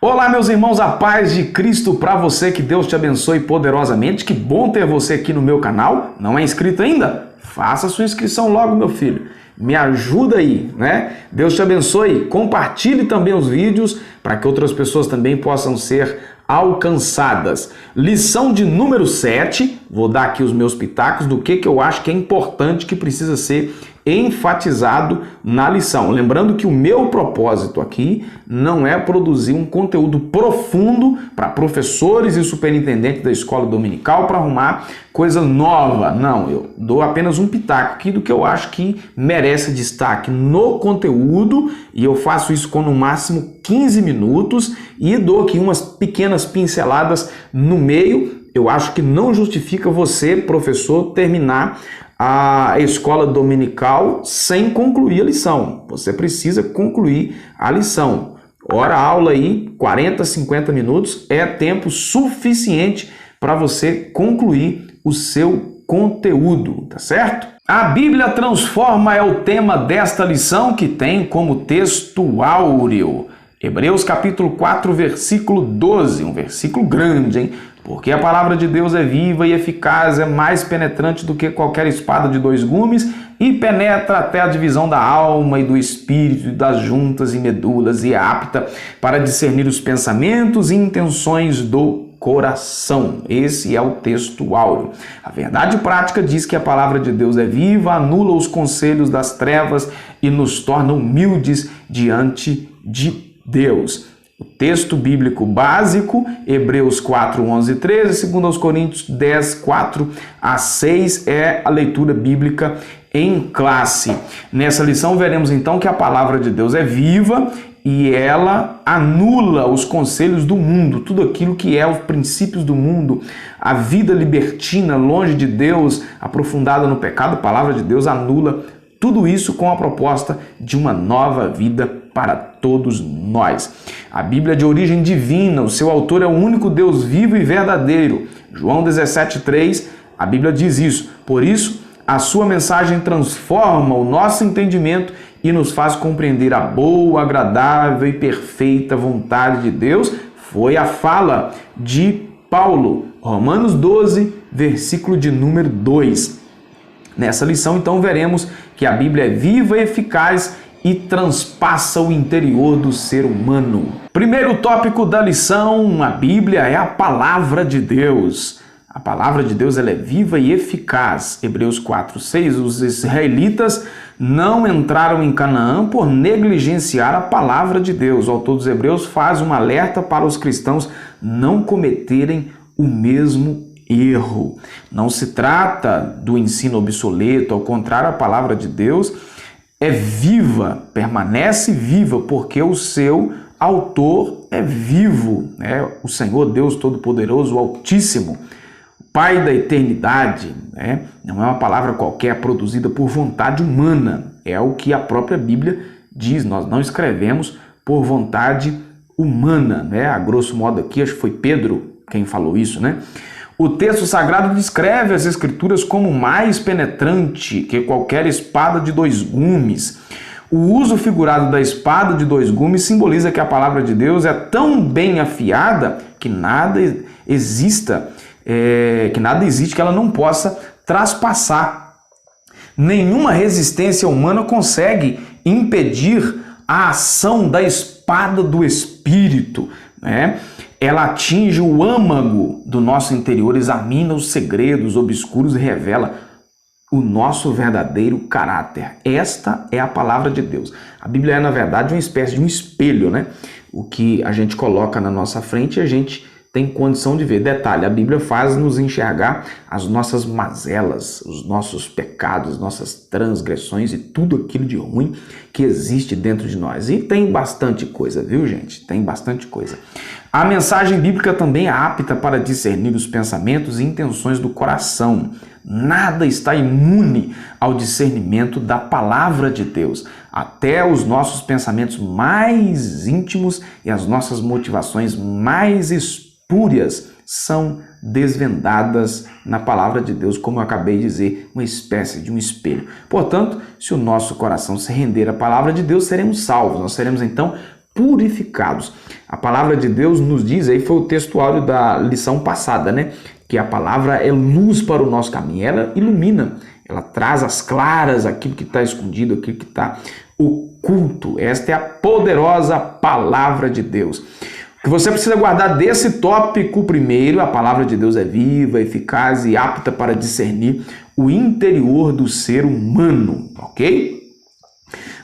Olá, meus irmãos, a paz de Cristo para você, que Deus te abençoe poderosamente. Que bom ter você aqui no meu canal. Não é inscrito ainda? Faça sua inscrição logo, meu filho. Me ajuda aí, né? Deus te abençoe. Compartilhe também os vídeos para que outras pessoas também possam ser alcançadas. Lição de número 7. Vou dar aqui os meus pitacos do que eu acho que é importante, que precisa ser enfatizado na lição. Lembrando que o meu propósito aqui não é produzir um conteúdo profundo para professores e superintendentes da escola dominical para arrumar coisa nova. Não, eu dou apenas um pitaco aqui do que eu acho que merece destaque no conteúdo, e eu faço isso com no máximo 15 minutos e dou aqui umas pequenas pinceladas no meio. Eu acho que não justifica você, professor, terminar a escola dominical sem concluir a lição. Você precisa concluir a lição. Hora aula aí, 40, 50 minutos, é tempo suficiente para você concluir o seu conteúdo, tá certo? A Bíblia transforma é o tema desta lição, que tem como texto áureo Hebreus capítulo 4, versículo 12, um versículo grande, hein? Porque a palavra de Deus é viva e eficaz, é mais penetrante do que qualquer espada de dois gumes e penetra até a divisão da alma e do espírito e das juntas e medulas e é apta para discernir os pensamentos e intenções do coração. Esse é o texto áureo. A verdade prática diz que a palavra de Deus é viva, anula os conselhos das trevas e nos torna humildes diante de Deus. O texto bíblico básico, Hebreus 4, 11 e 13, 2 Coríntios 10, 4 a 6, é a leitura bíblica em classe. Nessa lição veremos então que a palavra de Deus é viva e ela anula os conselhos do mundo, tudo aquilo que é os princípios do mundo, a vida libertina, longe de Deus, aprofundada no pecado. A palavra de Deus anula tudo isso com a proposta de uma nova vida para todos nós. A Bíblia é de origem divina, o seu autor é o único Deus vivo e verdadeiro. João 17,3, a Bíblia diz isso. Por isso, a sua mensagem transforma o nosso entendimento e nos faz compreender a boa, agradável e perfeita vontade de Deus. Foi a fala de Paulo, Romanos 12, versículo de número 2. Nessa lição, então, veremos que a Bíblia é viva e eficaz e transpassa o interior do ser humano. Primeiro tópico da lição: a Bíblia é a palavra de Deus. A palavra de Deus ela é viva e eficaz. Hebreus 4, 6, os israelitas não entraram em Canaã por negligenciar a palavra de Deus. O autor dos Hebreus faz um alerta para os cristãos não cometerem o mesmo erro. Não se trata do ensino obsoleto, ao contrário, a palavra de Deus é viva, permanece viva, porque o seu autor é vivo, né? O Senhor Deus Todo-Poderoso, o Altíssimo, Pai da eternidade, né? Não é uma palavra qualquer produzida por vontade humana, é o que a própria Bíblia diz. Nós não escrevemos por vontade humana, né? A grosso modo aqui, acho que foi Pedro quem falou isso, né? O texto sagrado descreve as Escrituras como mais penetrante que qualquer espada de dois gumes. O uso figurado da espada de dois gumes simboliza que a palavra de Deus é tão bem afiada que nada existe que ela não possa traspassar. Nenhuma resistência humana consegue impedir a ação da espada do Espírito, né? Ela atinge o âmago do nosso interior, examina os segredos obscuros e revela o nosso verdadeiro caráter. Esta é a palavra de Deus. A Bíblia é, na verdade, uma espécie de um espelho, né? O que a gente coloca na nossa frente, a gente tem condição de ver. Detalhe, a Bíblia faz nos enxergar as nossas mazelas, os nossos pecados, nossas transgressões e tudo aquilo de ruim que existe dentro de nós. E tem bastante coisa, viu, gente? Tem bastante coisa. A mensagem bíblica também é apta para discernir os pensamentos e intenções do coração. Nada está imune ao discernimento da palavra de Deus. Até os nossos pensamentos mais íntimos e as nossas motivações mais espúrias são desvendadas na palavra de Deus, como eu acabei de dizer, uma espécie de um espelho. Portanto, se o nosso coração se render à palavra de Deus, seremos salvos. Nós seremos então purificados. A palavra de Deus nos diz, aí foi o textuário da lição passada, né? Que a palavra é luz para o nosso caminho, ela ilumina, ela traz às claras aquilo que está escondido, aquilo que está oculto. Esta é a poderosa palavra de Deus. O que você precisa guardar desse tópico primeiro: a palavra de Deus é viva, eficaz e apta para discernir o interior do ser humano, ok?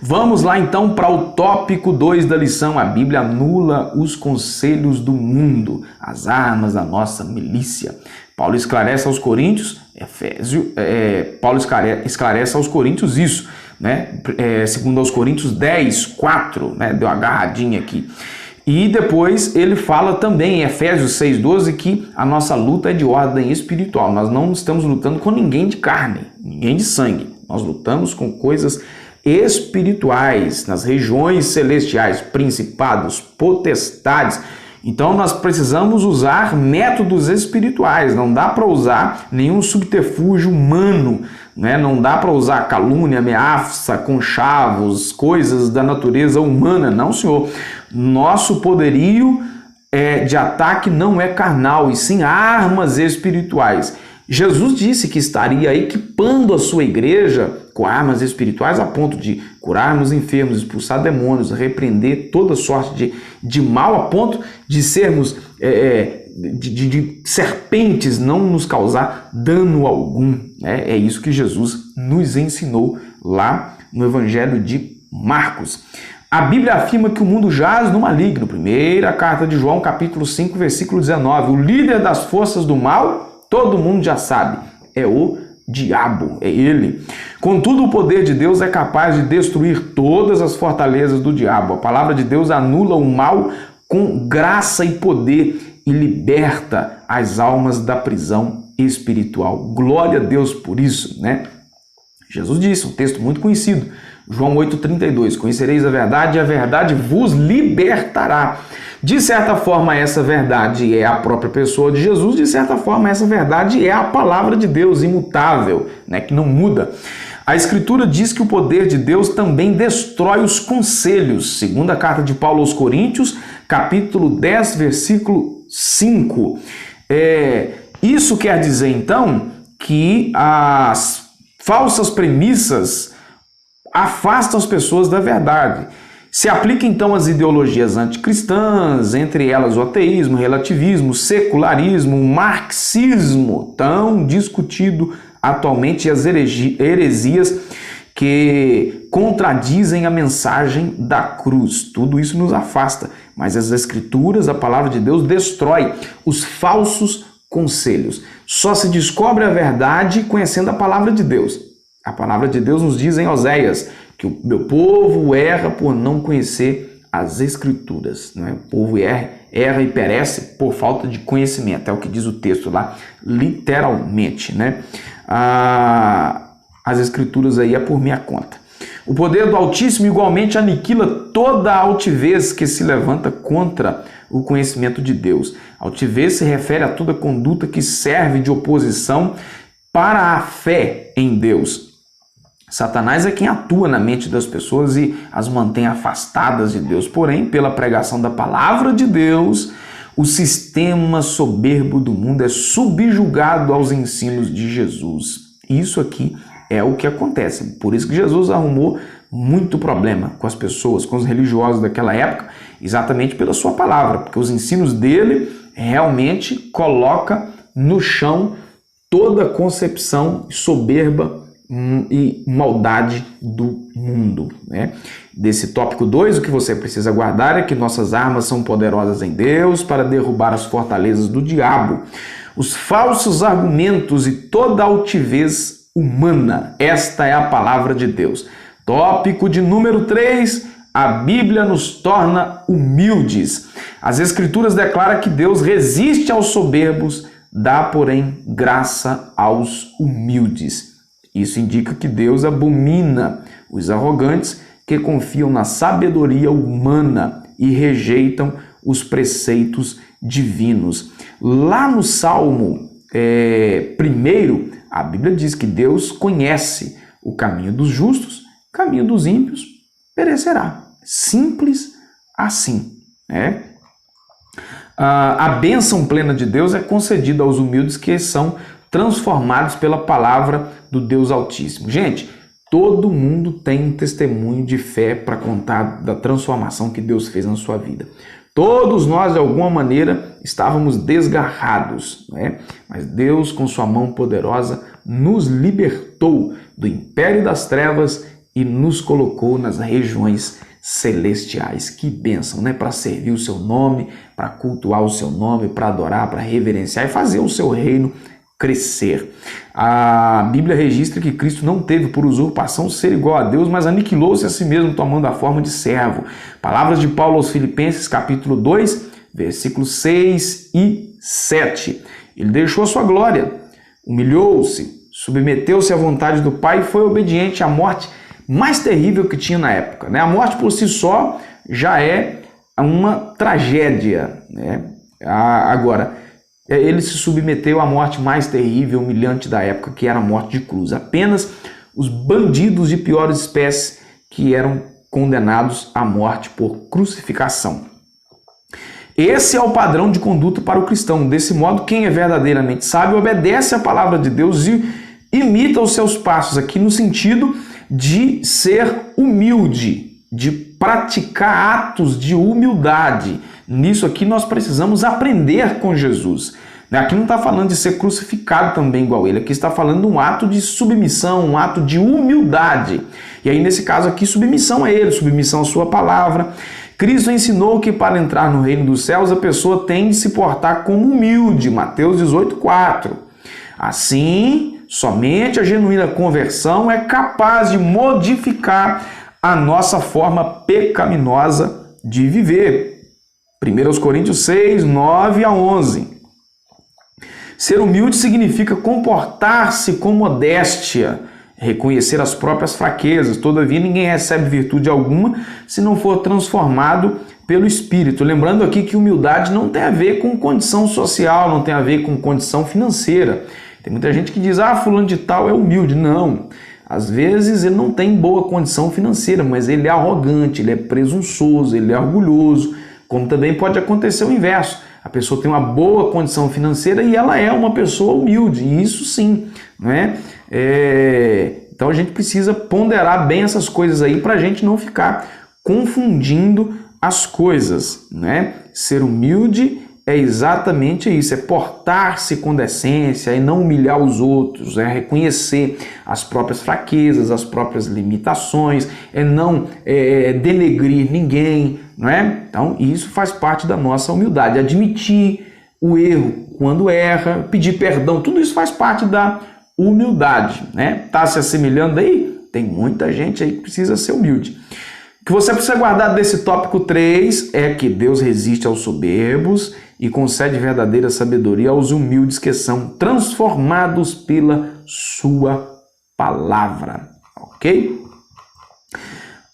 Vamos lá então para o tópico 2 da lição. A Bíblia anula os conselhos do mundo, as armas da nossa milícia. Paulo esclarece aos Coríntios, Paulo esclarece aos Coríntios isso, né? Segundo aos Coríntios 10, 4, né? Deu uma agarradinha aqui. E depois ele fala também em Efésios 6,12 que a nossa luta é de ordem espiritual. Nós não estamos lutando com ninguém de carne, ninguém de sangue. Nós lutamos com coisas espirituais, nas regiões celestiais, principados, potestades. Então nós precisamos usar métodos espirituais, não dá para usar nenhum subterfúgio humano, né? Não dá para usar calúnia, ameaça, conchavos, coisas da natureza humana, não, senhor. Nosso poderio de ataque não é carnal, e sim armas espirituais. Jesus disse que estaria equipando a sua igreja com armas espirituais a ponto de curarmos enfermos, expulsar demônios, repreender toda sorte de mal, a ponto de sermos de serpentes não nos causar dano algum. É isso que Jesus nos ensinou lá no Evangelho de Marcos. A Bíblia afirma que o mundo jaz no maligno. Primeira carta de João, capítulo 5, versículo 19. O líder das forças do mal, todo mundo já sabe, é o diabo, é ele. Contudo, o poder de Deus é capaz de destruir todas as fortalezas do diabo. A palavra de Deus anula o mal com graça e poder e liberta as almas da prisão espiritual. Glória a Deus por isso, né? Jesus disse, um texto muito conhecido, João 8,32, conhecereis a verdade e a verdade vos libertará. De certa forma, essa verdade é a própria pessoa de Jesus, de certa forma, essa verdade é a palavra de Deus, imutável, né, que não muda. A Escritura diz que o poder de Deus também destrói os conselhos. Segunda carta de Paulo aos Coríntios, capítulo 10, versículo 5. Isso quer dizer, então, que as falsas premissas afastam as pessoas da verdade. Se aplica então às ideologias anticristãs, entre elas o ateísmo, o relativismo, o secularismo, o marxismo, tão discutido atualmente, e as heresias que contradizem a mensagem da cruz. Tudo isso nos afasta, mas as Escrituras, a palavra de Deus, destrói os falsos conselhos. Só se descobre a verdade conhecendo a palavra de Deus. A palavra de Deus nos diz em Oséias que o meu povo erra por não conhecer as Escrituras. Não é? O povo erra e perece por falta de conhecimento. É o que diz o texto lá, literalmente. Né? As Escrituras aí é por minha conta. O poder do Altíssimo igualmente aniquila toda a altivez que se levanta contra o conhecimento de Deus. Altivez se refere a toda conduta que serve de oposição para a fé em Deus. Satanás é quem atua na mente das pessoas e as mantém afastadas de Deus. Porém, pela pregação da palavra de Deus, o sistema soberbo do mundo é subjugado aos ensinos de Jesus. Isso aqui é o que acontece. Por isso que Jesus arrumou muito problema com as pessoas, com os religiosos daquela época, exatamente pela sua palavra, porque os ensinos dele realmente colocam no chão toda a concepção soberba e maldade do mundo. Né? Desse tópico 2, o que você precisa guardar é que nossas armas são poderosas em Deus para derrubar as fortalezas do diabo, os falsos argumentos e toda altivez humana. Esta é a palavra de Deus. Tópico de número 3, a Bíblia nos torna humildes. As Escrituras declaram que Deus resiste aos soberbos, dá, porém, graça aos humildes. Isso indica que Deus abomina os arrogantes que confiam na sabedoria humana e rejeitam os preceitos divinos. Lá no Salmo 1, a Bíblia diz que Deus conhece o caminho dos justos, o caminho dos ímpios perecerá. Simples assim, né? A bênção plena de Deus é concedida aos humildes que são transformados pela palavra do Deus Altíssimo. Gente, todo mundo tem um testemunho de fé para contar da transformação que Deus fez na sua vida. Todos nós, de alguma maneira, estávamos desgarrados, né? Mas Deus, com sua mão poderosa, nos libertou do império das trevas e nos colocou nas regiões celestiais. Que bênção, né? Para servir o seu nome, para cultuar o seu nome, para adorar, para reverenciar e fazer o seu reino crescer. A Bíblia registra que Cristo não teve por usurpação ser igual a Deus, mas aniquilou-se a si mesmo, tomando a forma de servo. Palavras de Paulo aos Filipenses, capítulo 2, versículos 6 e 7. Ele deixou a sua glória, humilhou-se, submeteu-se à vontade do Pai e foi obediente à morte mais terrível que tinha na época, né? A morte por si só já é uma tragédia, né? Agora, ele se submeteu à morte mais terrível, humilhante da época, que era a morte de cruz. Apenas os bandidos de pior espécie que eram condenados à morte por crucificação. Esse é o padrão de conduta para o cristão. Desse modo, quem é verdadeiramente sábio obedece à palavra de Deus e imita os seus passos, aqui no sentido de ser humilde, de praticar atos de humildade. Nisso aqui nós precisamos aprender com Jesus. Aqui não está falando de ser crucificado também igual ele, aqui está falando de um ato de submissão, um ato de humildade. E aí nesse caso aqui, submissão a ele, submissão à sua palavra. Cristo ensinou que para entrar no reino dos céus a pessoa tem de se portar como humilde, Mateus 18:4. Assim, somente a genuína conversão é capaz de modificar a nossa forma pecaminosa de viver. 1 Coríntios 6, 9 a 11. Ser humilde significa comportar-se com modéstia, reconhecer as próprias fraquezas. Todavia, ninguém recebe virtude alguma se não for transformado pelo Espírito. Lembrando aqui que humildade não tem a ver com condição social, não tem a ver com condição financeira. Tem muita gente que diz, fulano de tal é humilde. Não. Às vezes ele não tem boa condição financeira, mas ele é arrogante, ele é presunçoso, ele é orgulhoso. Como também pode acontecer o inverso. A pessoa tem uma boa condição financeira e ela é uma pessoa humilde. E isso sim, né? Então a gente precisa ponderar bem essas coisas aí para a gente não ficar confundindo as coisas, né? Ser humilde é exatamente isso, é portar-se com decência, é não humilhar os outros, é reconhecer as próprias fraquezas, as próprias limitações, é não denegrir ninguém, não é? Então isso faz parte da nossa humildade, admitir o erro quando erra, pedir perdão, tudo isso faz parte da humildade, né? Tá se assemelhando aí? Tem muita gente aí que precisa ser humilde. O que você precisa guardar desse tópico 3 é que Deus resiste aos soberbos e concede verdadeira sabedoria aos humildes que são transformados pela sua palavra, ok?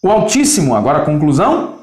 O Altíssimo, agora a conclusão,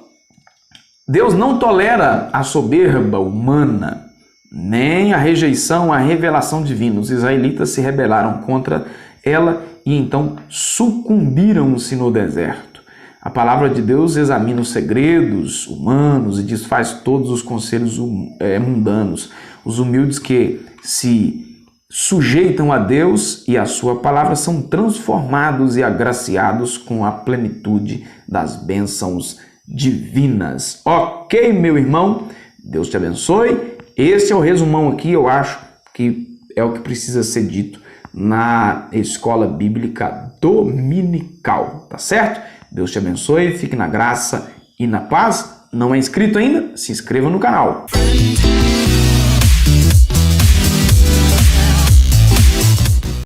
Deus não tolera a soberba humana, nem a rejeição à revelação divina. Os israelitas se rebelaram contra ela e então sucumbiram-se no deserto. A palavra de Deus examina os segredos humanos e desfaz todos os conselhos mundanos. Os humildes que se sujeitam a Deus e a sua palavra são transformados e agraciados com a plenitude das bênçãos divinas. Ok, meu irmão? Deus te abençoe. Esse é o resumão aqui, eu acho que é o que precisa ser dito na escola bíblica dominical, tá certo? Deus te abençoe, fique na graça e na paz. Não é inscrito ainda? Se inscreva no canal.